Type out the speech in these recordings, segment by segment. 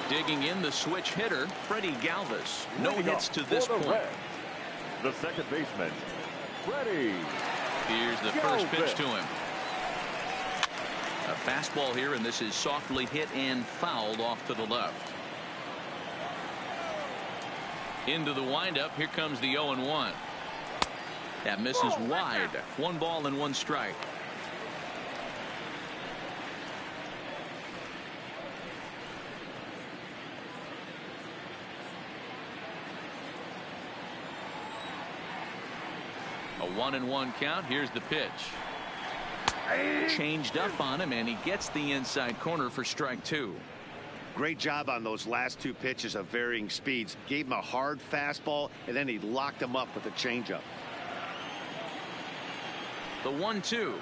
Digging in the switch hitter, Freddie Galvis. No hits to this point. The second baseman, Freddie. Here's the first pitch to him. A fastball here, and this is softly hit and fouled off to the left. Into the windup. Here comes the 0-1. That misses wide. 1 ball and 1 strike. A 1-1 count. Here's the pitch. Changed up on him, and he gets the inside corner for strike 2. Great job on those last 2 pitches of varying speeds. Gave him a hard fastball, and then he locked him up with a changeup. The 1-2.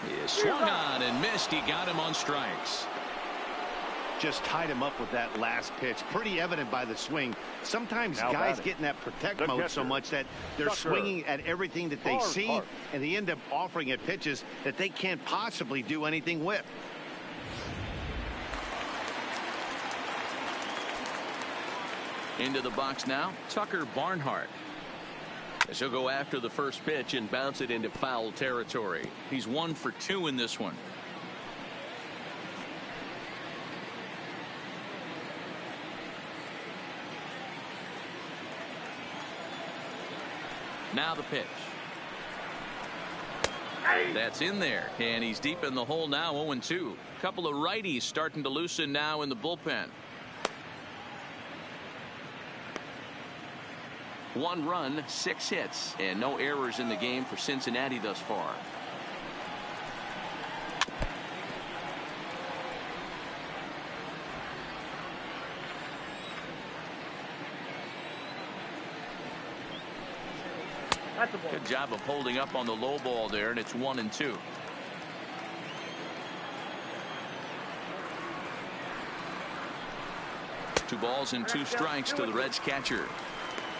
He swung on and missed. He got him on strikes. Just tied him up with that last pitch. Pretty evident by the swing. Sometimes guys get in that protect mode so much that they're swinging at everything that they see, and they end up offering at pitches that they can't possibly do anything with. Into the box now, Tucker Barnhart. As he'll go after the first pitch and bounce it into foul territory. He's 1 for 2 in this one. Now the pitch. That's in there, and he's deep in the hole now. 0-2. Couple of righties starting to loosen now in the bullpen. 1 run, 6 hits, and no errors in the game for Cincinnati thus far. Good job of holding up on the low ball there, and it's 1-2. Two balls and 2 strikes to the Reds catcher.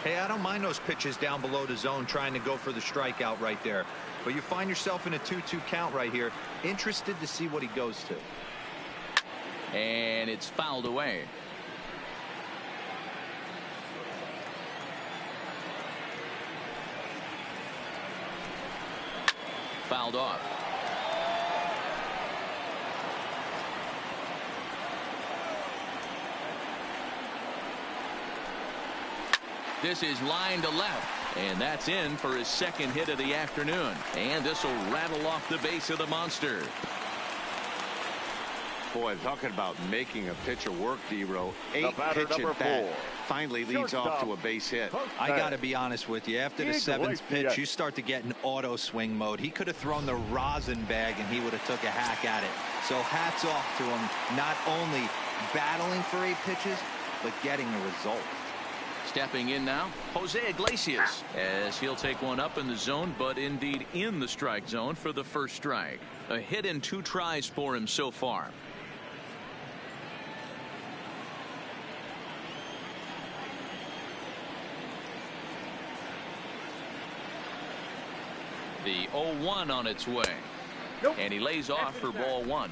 Hey, I don't mind those pitches down below the zone trying to go for the strikeout right there. But you find yourself in a 2-2 count right here. Interested to see what he goes to. And it's fouled away. Fouled off. This is line to left, and that's in for his second hit of the afternoon. And this will rattle off the base of the monster. Boy, talking about making a pitcher work, D-Row. 8 pitch at bat. Finally leads off to a base hit. I got to be honest with you. After the 7th pitch, you start to get in auto swing mode. He could have thrown the rosin bag, and he would have took a hack at it. So hats off to him, not only battling for 8 pitches, but getting a result. Stepping in now, Jose Iglesias, as he'll take one up in the zone, but indeed in the strike zone for the first strike. A hit in 2 tries for him so far. The 0-1 on its way. And he lays off for ball 1.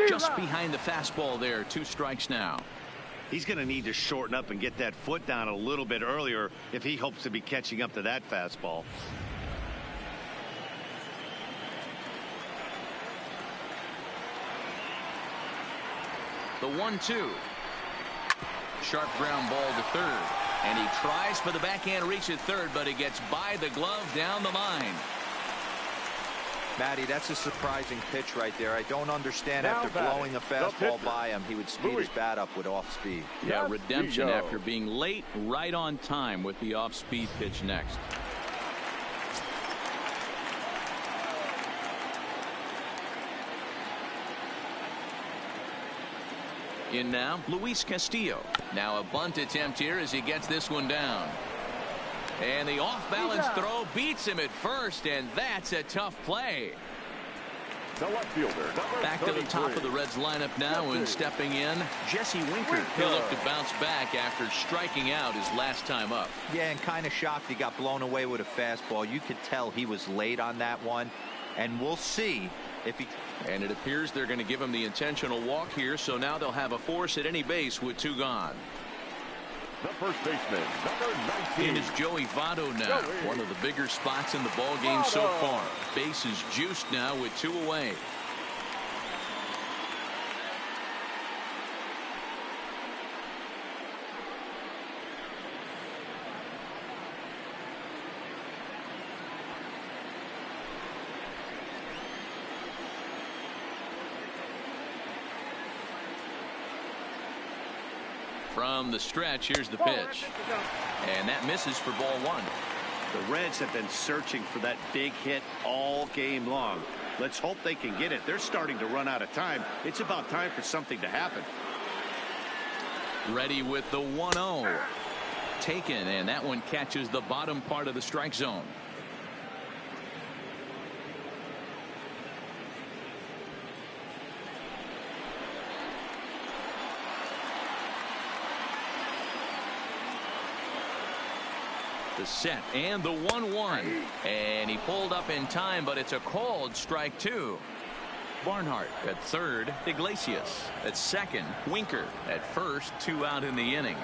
Just behind the fastball there. 2 strikes now. He's going to need to shorten up and get that foot down a little bit earlier if he hopes to be catching up to that fastball. The 1-2. Sharp ground ball to third. And he tries for the backhand reach at third, but he gets by the glove down the line. Matty, that's a surprising pitch right there. I don't understand after blowing a fastball by him, he would speed his bat up with off speed. Yeah, redemption after being late, right on time with the off speed pitch next. In now, Luis Castillo. Now a bunt attempt here as he gets this one down. And the off-balance throw beats him at first, and that's a tough play. The left fielder, number Back to the top of the Reds lineup now, and stepping in, Jesse Winker. He'll look to bounce back after striking out his last time up. Yeah, and kind of shocked he got blown away with a fastball. You could tell he was late on that one, and we'll see if he... And it appears they're going to give him the intentional walk here, so now they'll have a force at any base with 2 gone. The first baseman, number 19. In is Joey Votto now. One of the bigger spots in the ball game so far. Base is juiced now with 2 away. From the stretch, here's the pitch. And that misses for ball 1. The Reds have been searching for that big hit all game long. Let's hope they can get it. They're starting to run out of time. It's about time for something to happen. Ready with the 1-0. Taken, and that one catches the bottom part of the strike zone. The set and the 1-1, and he pulled up in time, but it's a called strike 2. Barnhart at third, Iglesias at second, Winker at first, 2 out in the inning.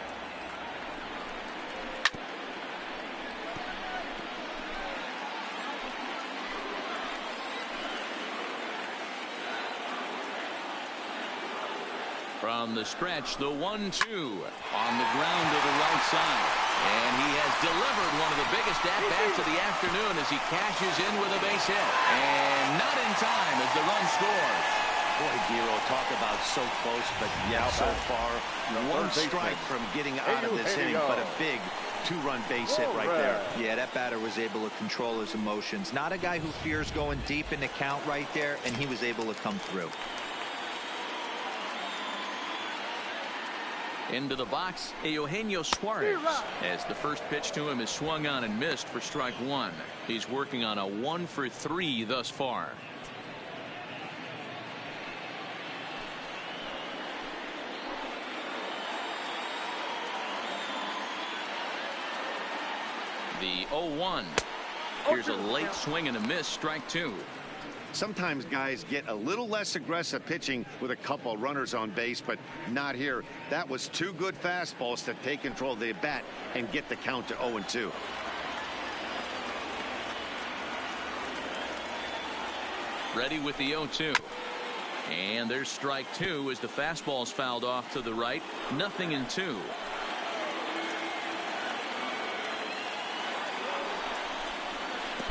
From the stretch, the 1-2 on the ground to the right side. And he has delivered one of the biggest at-bats of the afternoon as he cashes in with a base hit. And not in time as the run scores. Boy, Giro, talk about so close, but yet so far. 1 strike from getting out of this inning, but a big 2-run base hit right there. Yeah, that batter was able to control his emotions. Not a guy who fears going deep in the count right there, and he was able to come through. Into the box, Eugenio Suarez, as the first pitch to him is swung on and missed for strike 1. He's working on a 1-for-3 thus far. The 0-1. Here's a late swing and a miss, strike 2. Sometimes guys get a little less aggressive pitching with a couple runners on base, but not here. That was 2 good fastballs to take control of the bat and get the count to 0-2. Ready with the 0-2. And there's strike 2 as the fastball's fouled off to the right. 0-2.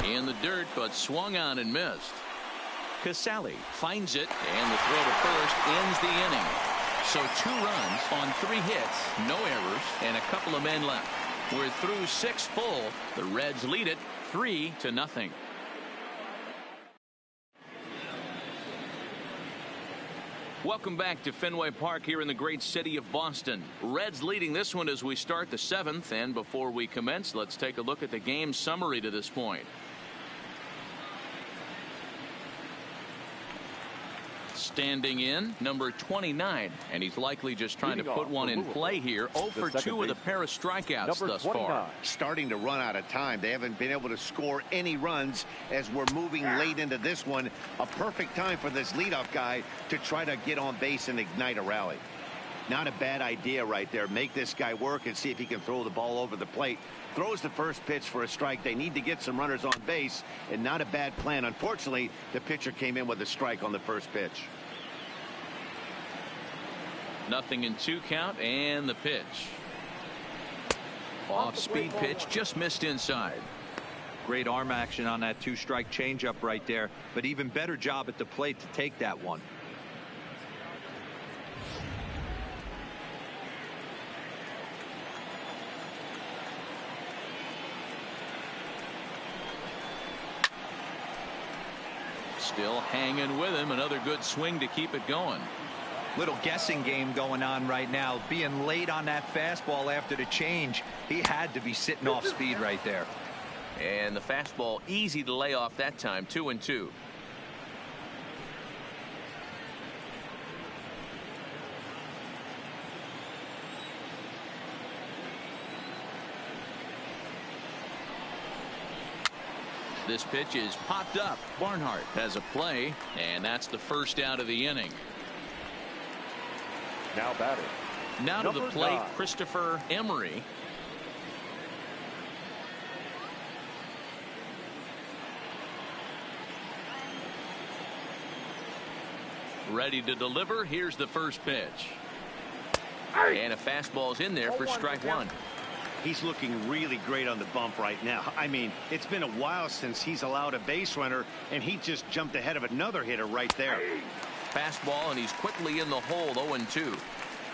In the dirt, but swung on and missed. Casale finds it, and the throw to first ends the inning. So 2 runs on 3 hits, no errors, and a couple of men left. We're through 6 full. The Reds lead it 3-0. Welcome back to Fenway Park here in the great city of Boston. Reds leading this one as we start the 7th, and before we commence, let's take a look at the game summary to this point. Standing in, number 29, and he's likely just trying to put one in play here. 0-for-2 with a pair of strikeouts thus far. Starting to run out of time. They haven't been able to score any runs as we're moving late into this one. A perfect time for this leadoff guy to try to get on base and ignite a rally. Not a bad idea right there. Make this guy work and see if he can throw the ball over the plate. Throws the first pitch for a strike. They need to get some runners on base, and not a bad plan. Unfortunately, the pitcher came in with a strike on the first pitch. 0-2 count, and the pitch. Off speed pitch, just missed inside. Great arm action on that 2-strike changeup right there, but even better job at the plate to take that one. Still hanging with him. Another good swing to keep it going. Little guessing game going on right now. Being late on that fastball after the change, he had to be sitting off speed right there. And the fastball easy to lay off that time. 2-2. This pitch is popped up. Barnhart has a play, and that's the first out of the inning. Now batting. Now to the plate, 9. Christopher Emery. Ready to deliver. Here's the first pitch. And a fastball's in there for strike one. He's looking really great on the bump right now. I mean, it's been a while since he's allowed a base runner, and he just jumped ahead of another hitter right there. Fastball, and he's quickly in the hole, 0-2.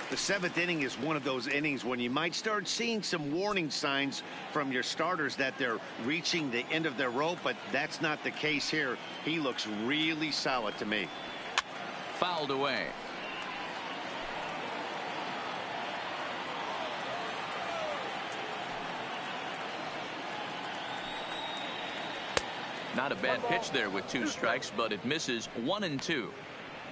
The 7th inning is one of those innings when you might start seeing some warning signs from your starters that they're reaching the end of their rope, but that's not the case here. He looks really solid to me. Fouled away. Not a bad pitch there with 2 strikes, but it misses 1-2.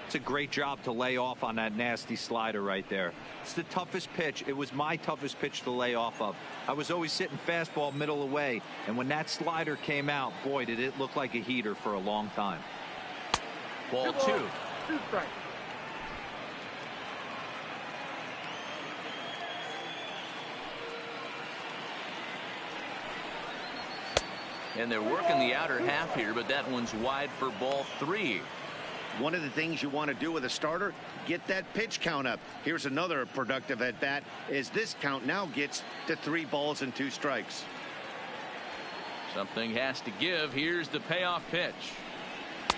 It's a great job to lay off on that nasty slider right there. It's the toughest pitch. It was my toughest pitch to lay off of. I was always sitting fastball middle away, and when that slider came out, boy, did it look like a heater for a long time. Ball 2. 2 strikes. And they're working the outer half here, but that one's wide for ball 3. One of the things you want to do with a starter, get that pitch count up. Here's another productive at bat as this count now gets to 3 balls and 2 strikes. Something has to give. Here's the payoff pitch.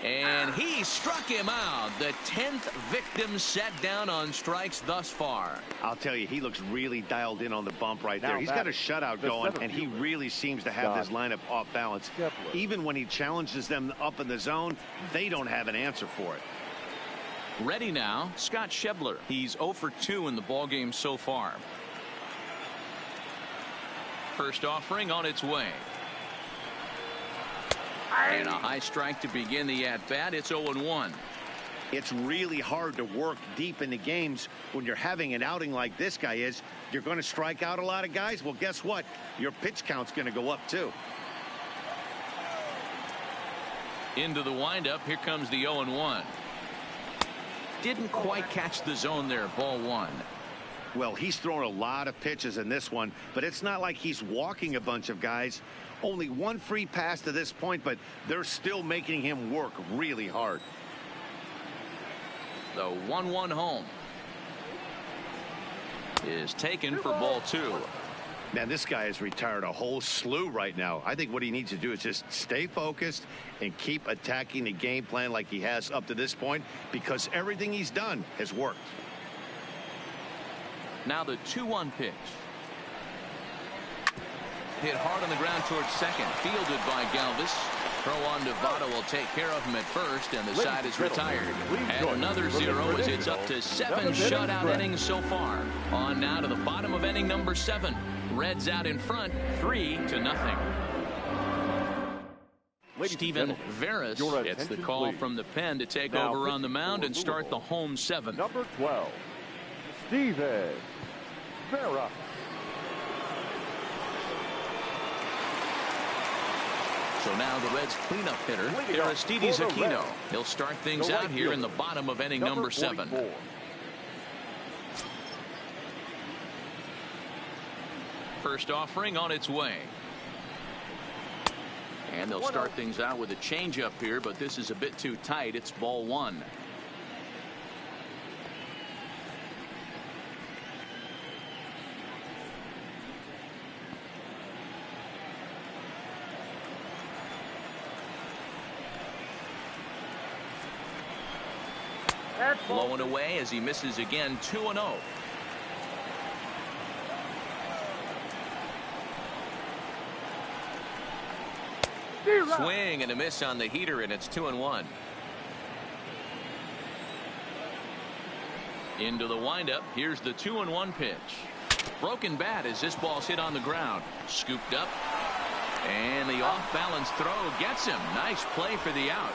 And he struck him out. The 10th victim set down on strikes thus far. I'll tell you, he looks really dialed in on the bump right there. He's got a shutout going, and he really seems to have this lineup off balance. Even when he challenges them up in the zone, they don't have an answer for it. Ready now, Scott Schebler. He's 0 for 2 in the ballgame so far. First offering on its way. And a high strike to begin the at-bat. It's 0-1. It's really hard to work deep into games when you're having an outing like this guy is. You're going to strike out a lot of guys. Well, guess what? Your pitch count's going to go up, too. Into the windup. Here comes the 0-1. Didn't quite catch the zone there. Ball 1. Well, he's thrown a lot of pitches in this one, but it's not like he's walking a bunch of guys. Only 1 free pass to this point, but they're still making him work really hard. The 1-1 home is taken for ball 2. Man, this guy has retired a whole slew right now. I think what he needs to do is just stay focused and keep attacking the game plan like he has up to this point, because everything he's done has worked. Now the 2-1 pitch. Hit hard on the ground towards second. Fielded by Galvis. Throw on to Votto will take care of him at first, and the side is retired. And another 0 as it's up to 7 shutout innings so far. On now to the bottom of inning number 7. Reds out in front, 3-0. Steven Veras gets the call from the pen to take over on the mound and start the home 7th. Number 12, Steven Veras. So now the Reds cleanup hitter, Aristides Aquino. He'll start things out here in the bottom of inning number 7. First offering on its way. And they'll start things out with a changeup here, but this is a bit too tight. It's ball 1. Blowing away as he misses again. 2-0. Swing and a miss on the heater, and it's 2-1. Into the windup. Here's the 2-1 pitch. Broken bat as this ball's hit on the ground. Scooped up. And the off-balance throw gets him. Nice play for the out.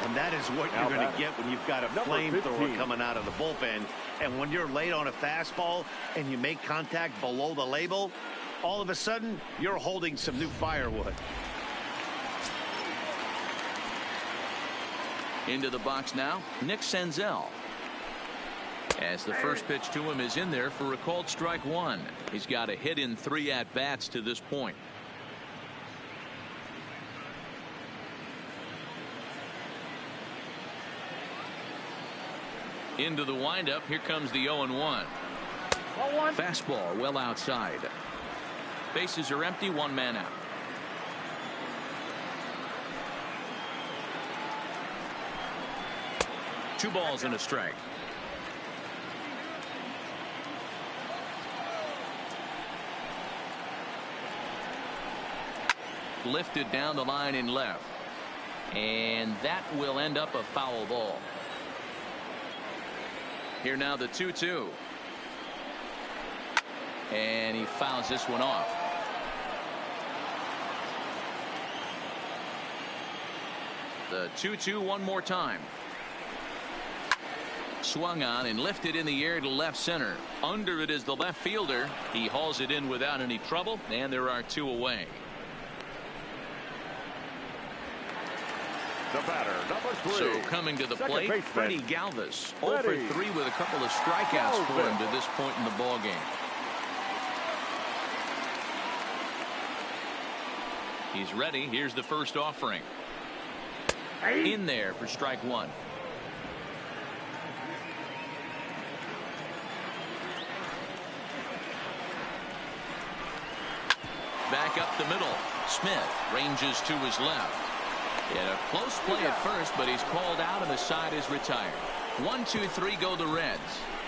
And that is what you're going to get when you've got a flamethrower coming out of the bullpen. And when you're late on a fastball and you make contact below the label, all of a sudden you're holding some new firewood. Into the box now, Nick Senzel. As the first pitch to him is in there for a called strike one. He's got a hit in 3 at-bats to this point. Into the windup. Here comes the 0-1. Fastball well outside. Bases are empty. 1 man out. Two balls and a strike. Lifted down the line in left. And that will end up a foul ball. Here now the 2-2. And he fouls this one off. The 2-2 one more time. Swung on and lifted in the air to left center. Under it is the left fielder. He hauls it in without any trouble, and there are 2 away. The batter, number 3. So coming to the plate, Freddie Galvis. 0 for 3 with a couple of strikeouts for him to this point in the ball game. He's ready. Here's the first offering. In there for strike one. Back up the middle. Smith ranges to his left. In a close play at first, but he's called out and the side is retired. 1-2-3 go the Reds,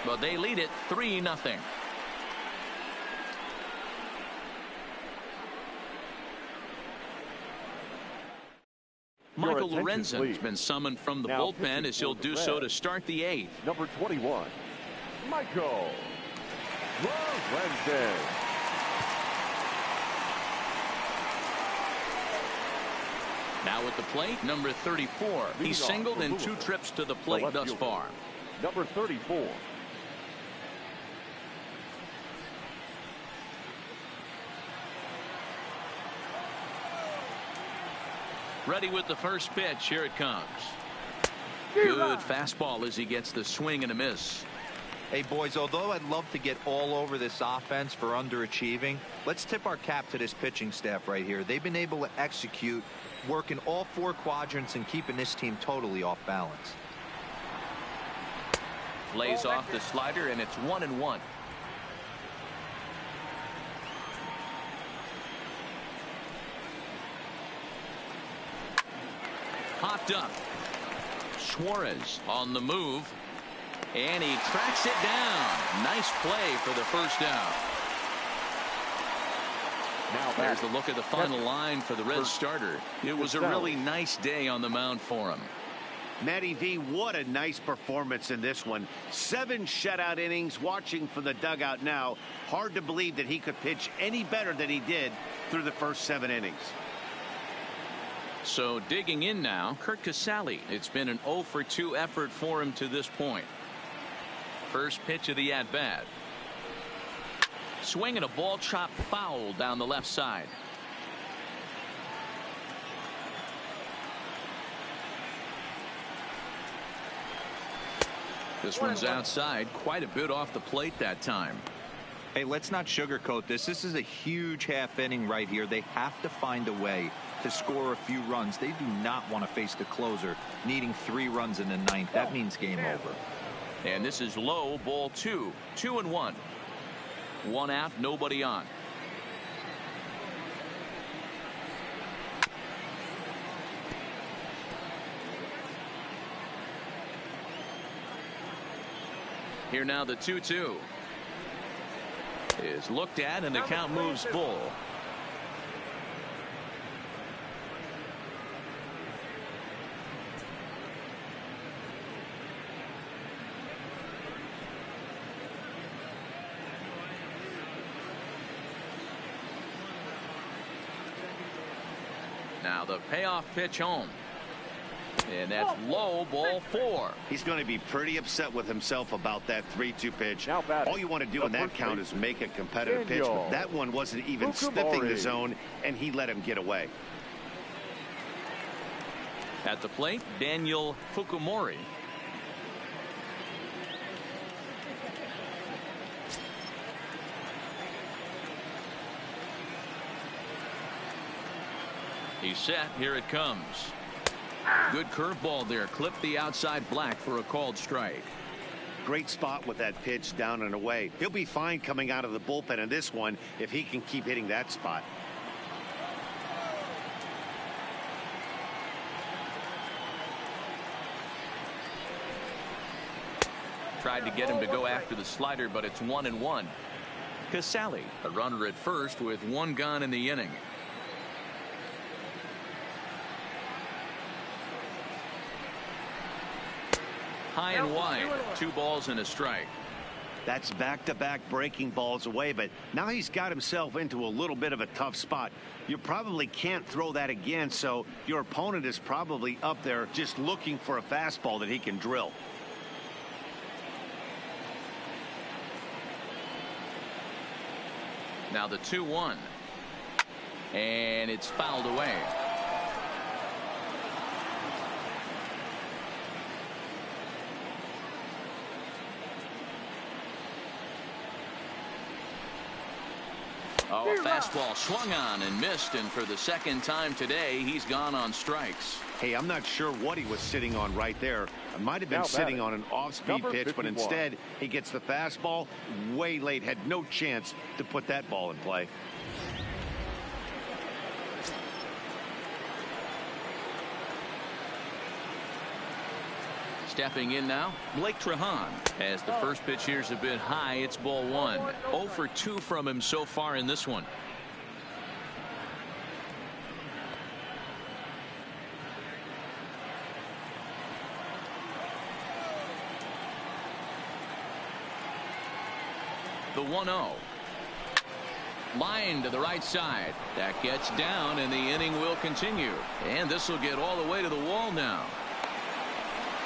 but they lead it 3-0. Michael Lorenzen's been summoned from the bullpen as he'll do so to start the 8th. Number 21, Michael Lorenzen. Now at the plate, number 34. He's singled in 2 trips to the plate thus far. Number 34. Ready with the first pitch. Here it comes. Good fastball as he gets the swing and a miss. Hey, boys, although I'd love to get all over this offense for underachieving, let's tip our cap to this pitching staff right here. They've been able to execute, working all 4 quadrants and keeping this team totally off balance. Lays off the slider, and it's 1-1. Popped up. Suarez on the move. And he tracks it down. Nice play for the first down. Now there's the look at the final line for the Reds starter. It was a really nice day on the mound for him. Matty V, what a nice performance in this one. 7 shutout innings. Watching from the dugout now, hard to believe that he could pitch any better than he did through the first 7 innings. So digging in now, Curt Casali. It's been an 0 for 2 effort for him to this point. First pitch of the at-bat. Swinging a ball chopped foul down the left side. This one's outside, quite a bit off the plate that time. Hey, let's not sugarcoat this. This is a huge half inning right here. They have to find a way to score a few runs. They do not want to face the closer needing 3 runs in the 9th. That means game over. And this is low, ball 2. 2-1. 1 out, nobody on. Here now the 2-2 is looked at, and the count moves full. Now the payoff pitch home. And that's low, ball 4. He's going to be pretty upset with himself about that 3-2 pitch. All you want to do in that count is make a competitive pitch, but that one wasn't even sniffing the zone, and he let him get away. At the plate, Daniel Fukumori. He's set. Here it comes. Good curveball there. Clipped the outside black for a called strike. Great spot with that pitch down and away. He'll be fine coming out of the bullpen in this one if he can keep hitting that spot. Tried to get him to go after the slider, but it's 1-1. Casale, a runner at first with one gone in the inning. High and wide, 2 balls and a strike. That's back-to-back breaking balls away, but now he's got himself into a little bit of a tough spot. You probably can't throw that again, so your opponent is probably up there just looking for a fastball that he can drill. Now the 2-1. And it's fouled away. Oh, a fastball swung on and missed, and for the second time today, he's gone on strikes. Hey, I'm not sure what he was sitting on right there. It might have been sitting on an off-speed pitch, but instead he gets the fastball way late. Had no chance to put that ball in play. Stepping in now, Blake Trahan. As the first pitch here's a bit high, it's ball 1. 0 for 2 from him so far in this one. The 1-0. Line to the right side. That gets down, and the inning will continue. And this will get all the way to the wall now.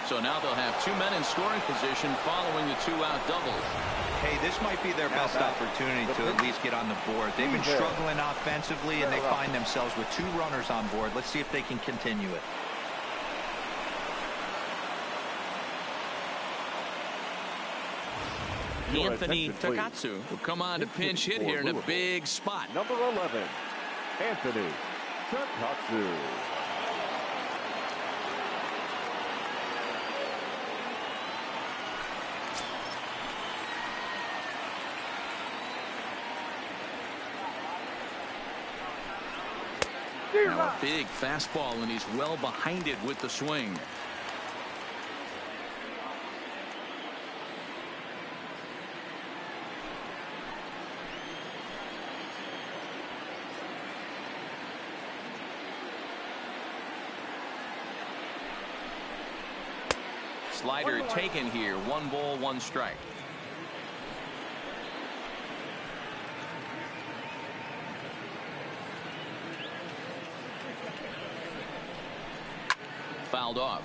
So now they'll have 2 men in scoring position following the 2-out double. Hey, this might be their best opportunity to at least get on the board. They've been struggling offensively, and they find themselves with 2 runners on board. Let's see if they can continue it. Anthony Takatsu will come on to pinch hit here in a big spot. Number 11, Anthony Takatsu. Now a big fastball, and he's well behind it with the swing. Slider taken here. 1 ball, 1 strike. Fouled off.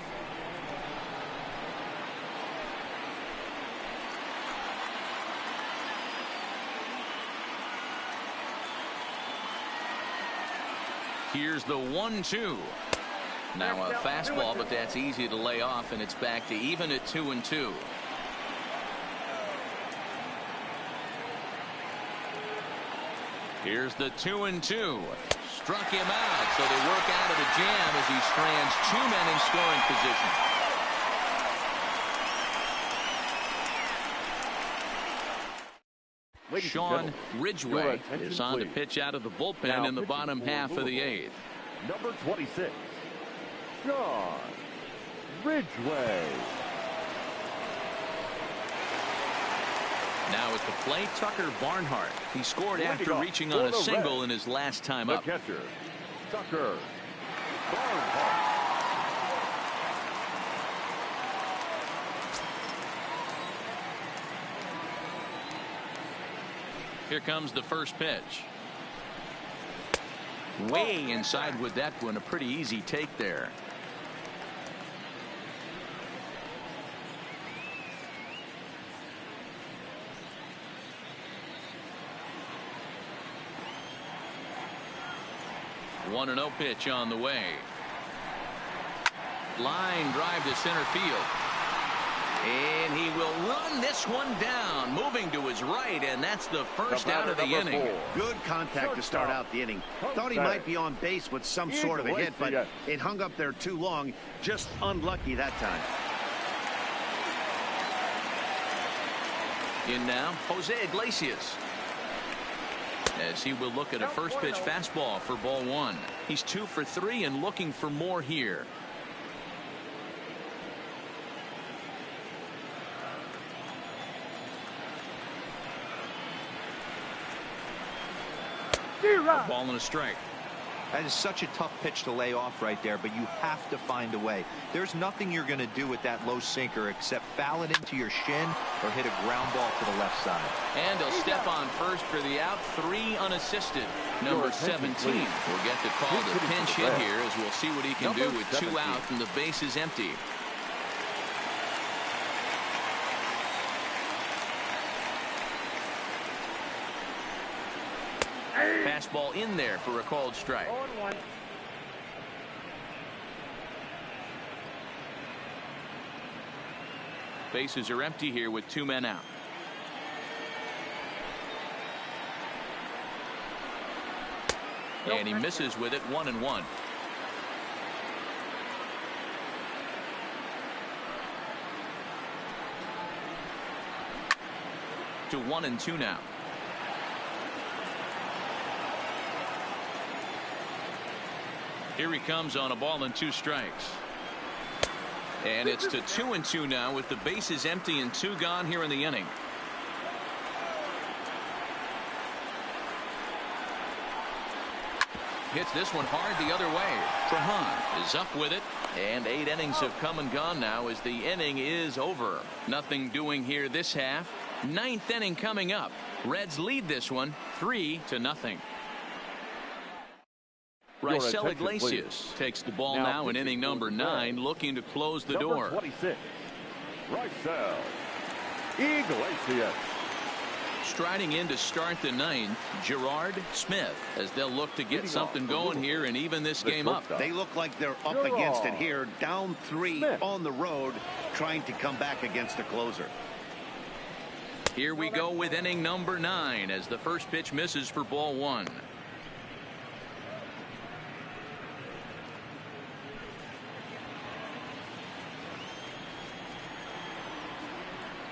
Here's the 1-2. Now a fastball, but that's easy to lay off, and it's back to even at 2-2. Here's the 2-2. Struck him out, so they work out of the jam as he strands 2 men in scoring position. Sean Ridgway is on to pitch out of the bullpen in the bottom half of the 8th. Number 26, Sean Ridgway. Now at the plate, Tucker Barnhart. He scored after reaching on a single in his last time up. The catcher, Tucker Barnhart. Here comes the first pitch. Way inside with that one. A pretty easy take there. One 1-0 pitch on the way. Line drive to center field. And he will run this one down, moving to his right, and that's the first out of the inning. Good contact to start out the inning. Thought he might be on base with some sort of a hit, but it hung up there too long. Just unlucky that time. In now, Jose Iglesias. As he will look at a first pitch fastball for ball one. He's 2 for 3 and looking for more here. A ball and a strike. That is such a tough pitch to lay off right there, but you have to find a way. There's nothing you're going to do with that low sinker except foul it into your shin or hit a ground ball to the left side. And he'll step on first for the out. 3 unassisted. Number 17 will get the call to pinch hit here, as we'll see what he can do with 2 out and the base is empty. Fastball in there for a called strike. Bases are empty here with 2 men out. And he misses with it. 1-1. To 1-2 now. Here he comes on a ball and 2 strikes. And it's to 2-2 now with the bases empty and 2 gone here in the inning. Hits this one hard the other way. Trahan is up with it. And 8 innings have come and gone now as the inning is over. Nothing doing here this half. 9th inning coming up. Reds lead this one 3-0. Raisel Iglesias takes the ball now in inning number 9, looking to close the door. 26, Raisel Iglesias. Striding in to start the 9th, Gerard Smith, as they'll look to get something going here and even this game up. They look like they're up against it here, down 3 on the road, trying to come back against the closer. Here we go with inning number 9 as the first pitch misses for ball 1.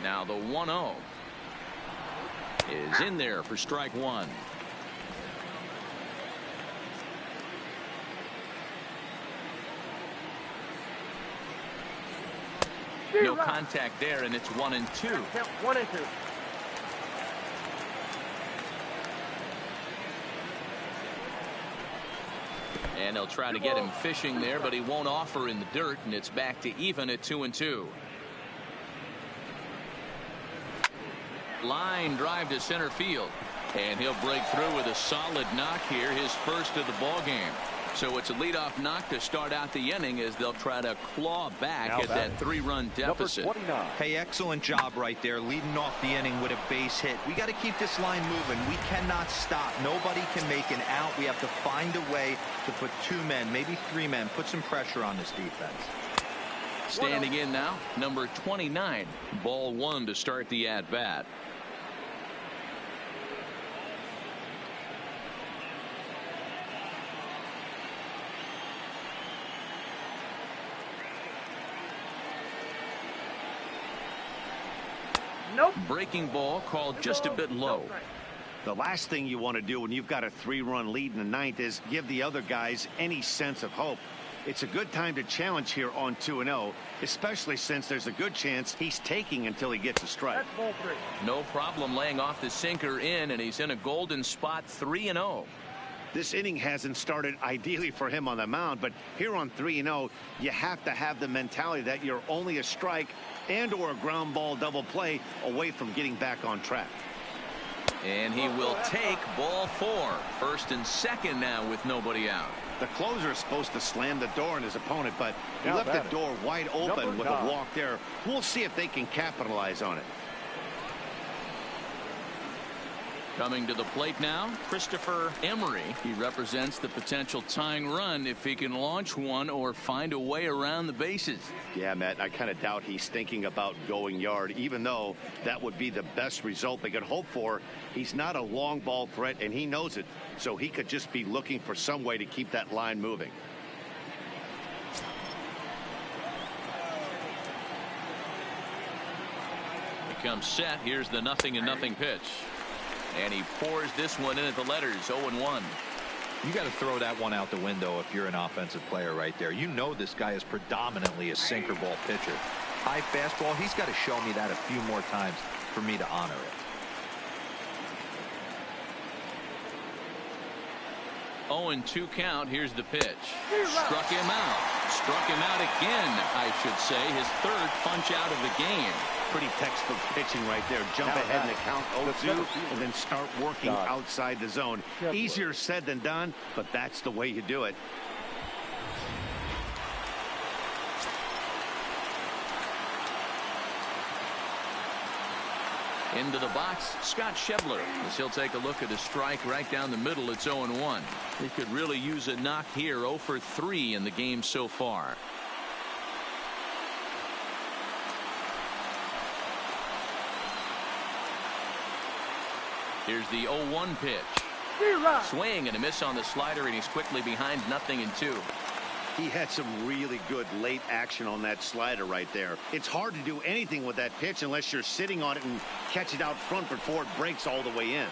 Now the 1-0 is in there for strike 1. No contact there, and it's 1-2. 1-2. And they'll try to get him fishing there, but he won't offer in the dirt, and it's back to even at 2-2. Line drive to center field, and he'll break through with a solid knock here, his first of the ball game. So it's a leadoff knock to start out the inning as they'll try to claw back at that 3-run deficit. Hey, excellent job right there, leading off the inning with a base hit. We got to keep this line moving. We cannot stop. Nobody can make an out. We have to find a way to put 2 men, maybe 3 men, put some pressure on this defense. Standing in now, number 29, ball 1 to start the at-bat. Nope. Breaking ball called just a bit low. The last thing you want to do when you've got a 3-run lead in the 9th is give the other guys any sense of hope. It's a good time to challenge here on 2-0, especially since there's a good chance he's taking until he gets a strike. That's ball 3. No problem laying off the sinker in, and he's in a golden spot. 3-0. This inning hasn't started ideally for him on the mound, but here on 3-0, you have to have the mentality that you're only a strike and or a ground ball double play away from getting back on track. And he will take ball 4. First and second now with nobody out. The closer is supposed to slam the door on his opponent, but he left the door wide open with a walk there. We'll see if they can capitalize on it. Coming to the plate now, Christopher Emery. He represents the potential tying run if he can launch one or find a way around the bases. Yeah, Matt, I kind of doubt he's thinking about going yard, even though that would be the best result they could hope for. He's not a long ball threat, and he knows it, so he could just be looking for some way to keep that line moving. He comes set. Here's the 0-0 pitch. And he pours this one in at the letters, 0-1. You got to throw that one out the window if you're an offensive player right there. You know this guy is predominantly a sinker ball pitcher. High fastball, he's got to show me that a few more times for me to honor it. 0-2 count. Here's the pitch. Struck him out. Struck him out again, I should say. His third punch out of the game. Pretty textbook pitching right there. Jump ahead in the count 0-2 and then start working outside the zone. Easier said than done, but that's the way you do it. Into the box, Scott Schebler, as he'll take a look at a strike right down the middle. It's 0-1. He could really use a knock here. 0 for 3 in the game so far. Here's the 0-1 pitch. Swing and a miss on the slider, and he's quickly behind 0-2. He had some really good late action on that slider right there. It's hard to do anything with that pitch unless you're sitting on it and catch it out front before it breaks all the way in.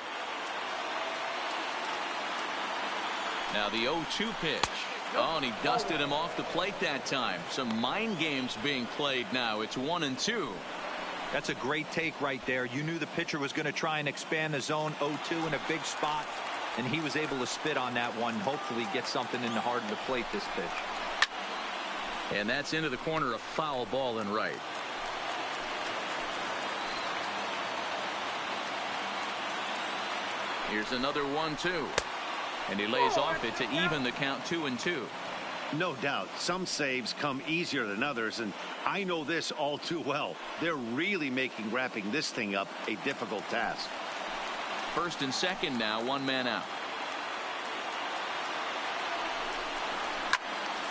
Now the 0-2 pitch. Oh, and he dusted him off the plate that time. Some mind games being played now. It's 1-2. That's a great take right there. You knew the pitcher was going to try and expand the zone. 0-2 in a big spot, and he was able to spit on that one. Hopefully get something in the heart of the plate this pitch. And that's into the corner, a foul ball and right. Here's another 1-2. And he lays off it to even the count 2-2. No doubt some saves come easier than others, and I know this all too well. They're really making wrapping this thing up a difficult task. First and second now, one man out.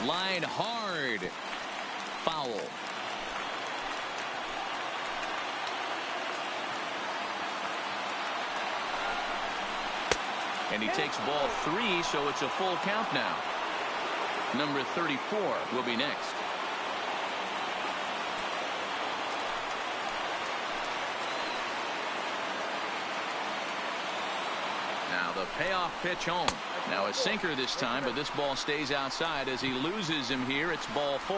Line hard. Foul. And he takes ball 3, so it's a full count now. Number 34 will be next. Now the payoff pitch home. Now a sinker this time, but this ball stays outside as he loses him here. It's ball 4.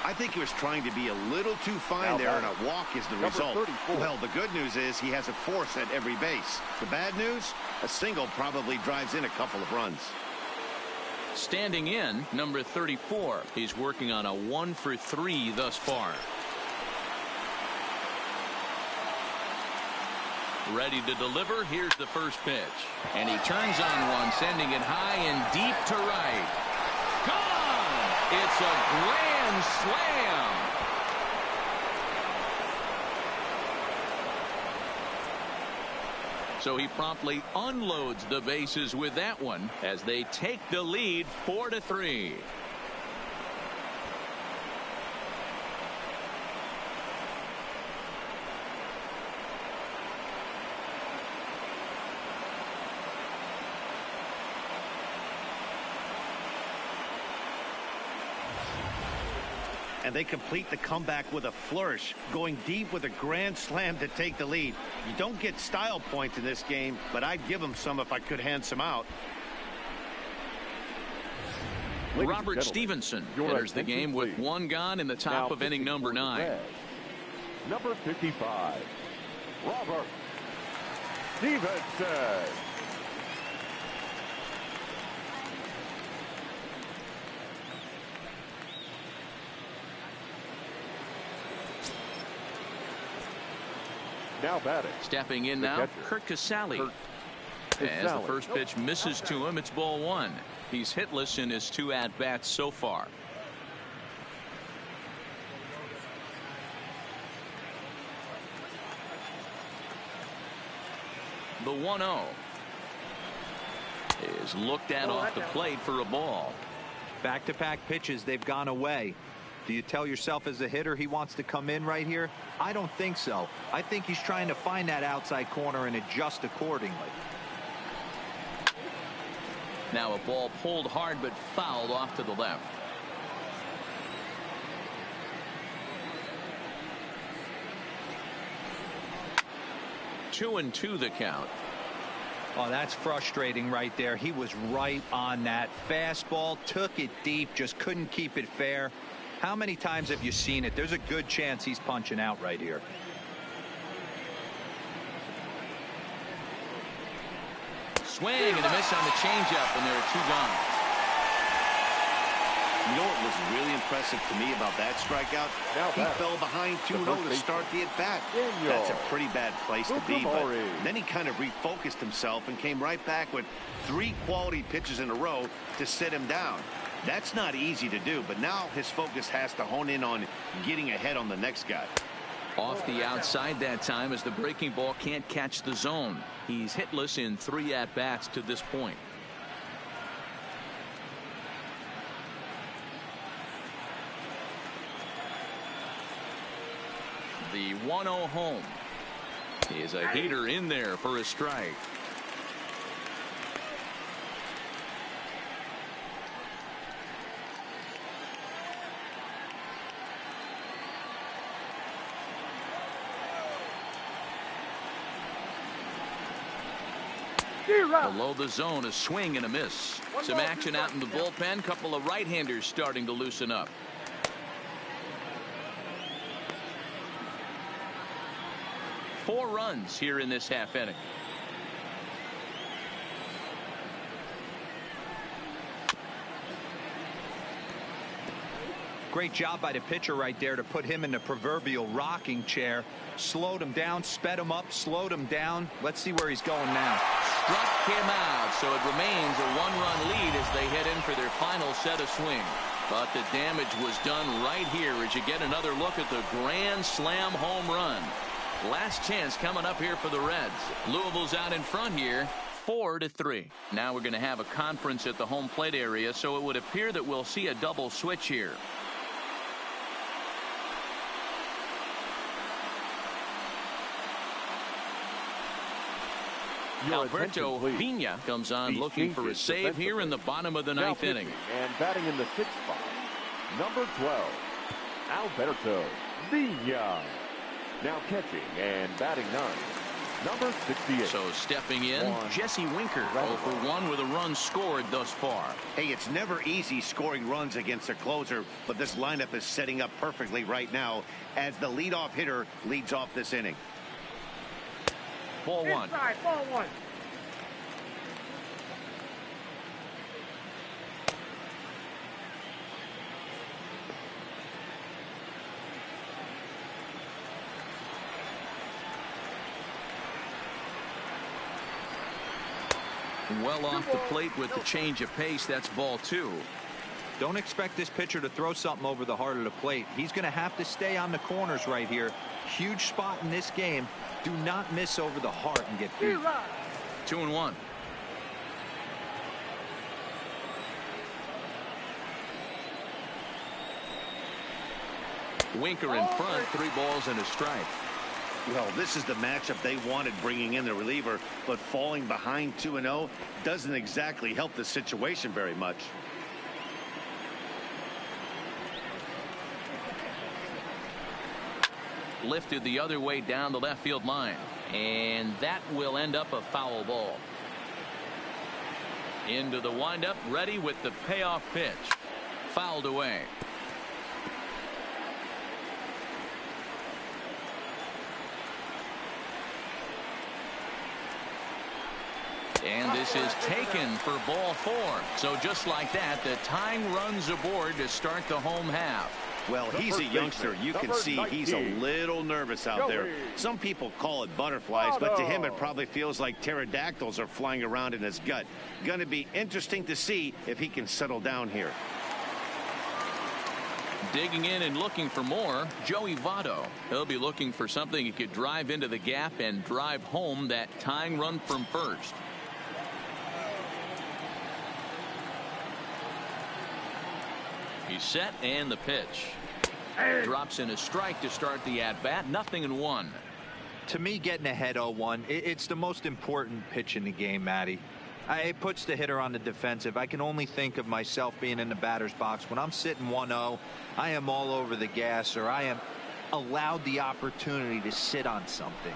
I think he was trying to be a little too fine there, and a walk is the result. Well, the good news is he has a force at every base. The bad news, a single probably drives in a couple of runs. Standing in, number 34. He's working on a 1 for 3 thus far. Ready to deliver. Here's the first pitch. And he turns on one, sending it high and deep to right. Gone! It's a grand slam. So he promptly unloads the bases with that one as they take the lead 4-3. And they complete the comeback with a flourish, going deep with a grand slam to take the lead. You don't get style points in this game, but I'd give them some if I could hand some out. Robert Stevenson enters the game with 1 gone in the top of inning number 9. Number 55, Robert Stevenson. Now batting. Stepping in now, Kurt Casale. As the first pitch misses to him, it's ball 1. He's hitless in his 2 at-bats so far. The 1-0 is looked at off the plate for a ball. Back-to-back pitches, they've gone away. Do you tell yourself as a hitter he wants to come in right here? I don't think so. I think he's trying to find that outside corner and adjust accordingly. Now a ball pulled hard but fouled off to the left. Two and two the count. Oh, that's frustrating right there. He was right on that fastball, took it deep, just couldn't keep it fair. How many times have you seen it? There's a good chance he's punching out right here. Swing and a miss on the changeup, and there are two gone. You know what was really impressive to me about that strikeout? He fell behind 2-0 to start the at-bat. That's a pretty bad place to be, but then he kind of refocused himself and came right back with 3 quality pitches in a row to sit him down. That's not easy to do, but now his focus has to hone in on getting ahead on the next guy. Off the outside that time as the breaking ball can't catch the zone. He's hitless in 3 at-bats to this point. The 1-0 home is a heater in there for a strike. Below the zone, a swing and a miss. Some action out in the bullpen. Couple of right-handers starting to loosen up. Four runs here in this half inning. Great job by the pitcher right there to put him in the proverbial rocking chair. Slowed him down, sped him up, slowed him down. Let's see where he's going now. Struck him out, so it remains a 1-run lead as they head in for their final set of swings. But the damage was done right here as you get another look at the grand slam home run. Last chance coming up here for the Reds. Louisville's out in front here, 4-3. Now we're going to have a conference at the home plate area, so it would appear that we'll see a double switch here. Alberto Pena comes on looking for a save here in the bottom of the ninth inning. And batting in the 6th spot, number 12, Alberto Pena. Now catching and batting 9th, number 68. So stepping in, Jesse Winker, 0 for 1 with a run scored thus far. Hey, it's never easy scoring runs against a closer, but this lineup is setting up perfectly right now as the leadoff hitter leads off this inning. Ball 1. Ball 1. Well off the plate with the change of pace. That's ball 2. Don't expect this pitcher to throw something over the heart of the plate. He's going to have to stay on the corners right here. Huge spot in this game. Do not miss over the heart and get beat. 2-1. Winker in front, 3 balls and a strike. Well, this is the matchup they wanted, bringing in the reliever, but falling behind 2-0 doesn't exactly help the situation very much. Lifted the other way down the left field line, and that will end up a foul ball. Into the windup, ready with the payoff pitch. Fouled away. And this is taken for ball 4. So just like that, the tying runs aboard to start the home half. Well, he's a youngster. You can see he's a little nervous out there. Some people call it butterflies, but to him it probably feels like pterodactyls are flying around in his gut. Going to be interesting to see if he can settle down here. Digging in and looking for more, Joey Votto. He'll be looking for something he could drive into the gap and drive home that tying run from first. He's set, and the pitch. Drops in a strike to start the at-bat. 0-1. To me, getting ahead 0-1, it's the most important pitch in the game, Matty. It puts the hitter on the defensive. I can only think of myself being in the batter's box. When I'm sitting 1-0, I am all over the gas, or I am allowed the opportunity to sit on something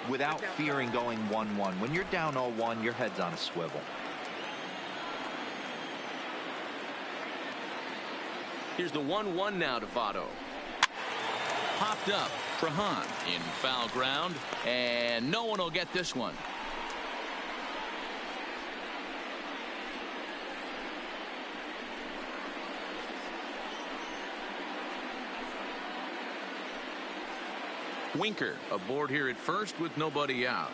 without fearing going 1-1. When you're down 0-1, your head's on a swivel. Here's the 1-1 now to Votto. Popped up. Trahan in foul ground, and no one will get this one. Winker aboard here at first with nobody out.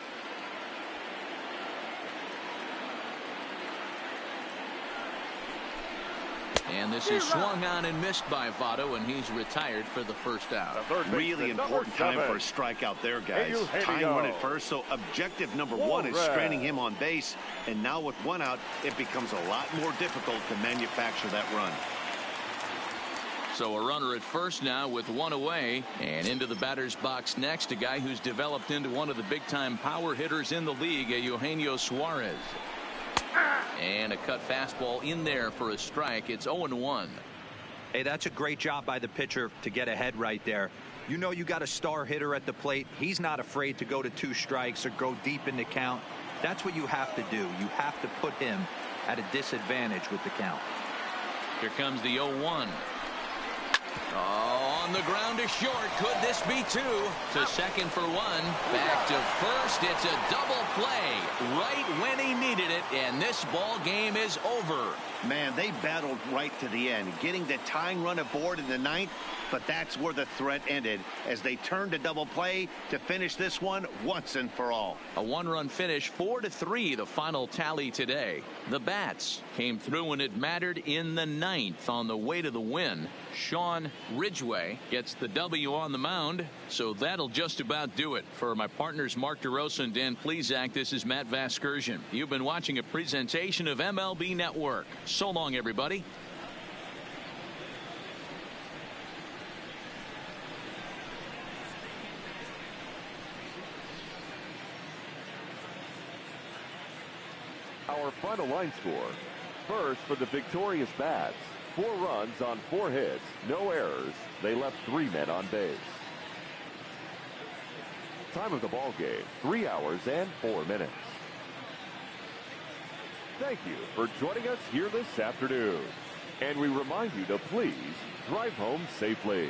And this is swung on and missed by Votto, and he's retired for the first out. Really important time for a strikeout there, guys. Tying run at first, so objective number one is stranding him on base. And now with one out, it becomes a lot more difficult to manufacture that run. So a runner at first now with one away, and into the batter's box next, a guy who's developed into one of the big-time power hitters in the league, Eugenio Suarez. And a cut fastball in there for a strike. It's 0-1. Hey, that's a great job by the pitcher to get ahead right there. You know you got a star hitter at the plate. He's not afraid to go to 2 strikes or go deep in the count. That's what you have to do. You have to put him at a disadvantage with the count. Here comes the 0-1. Oh, on the ground to short. Could this be 2? To second for 1. Back to first. It's a double play right when he needed it, and this ball game is over. Man, they battled right to the end, getting the tying run aboard in the 9th, but that's where the threat ended as they turned to double play to finish this one once and for all. A 1-run finish, 4-3, the final tally today. The Bats came through when it mattered in the 9th on the way to the win. Sean Ridgway gets the W on the mound, so that'll just about do it. For my partners Mark DeRosa and Dan Plesac, this is Matt Vasgersian. You've been watching a presentation of MLB Network. So long, everybody. Our final line score. First for the victorious Bats. 4 runs on 4 hits, no errors. They left 3 men on base. Time of the ball game, 3 hours and 4 minutes. Thank you for joining us here this afternoon. And we remind you to please drive home safely.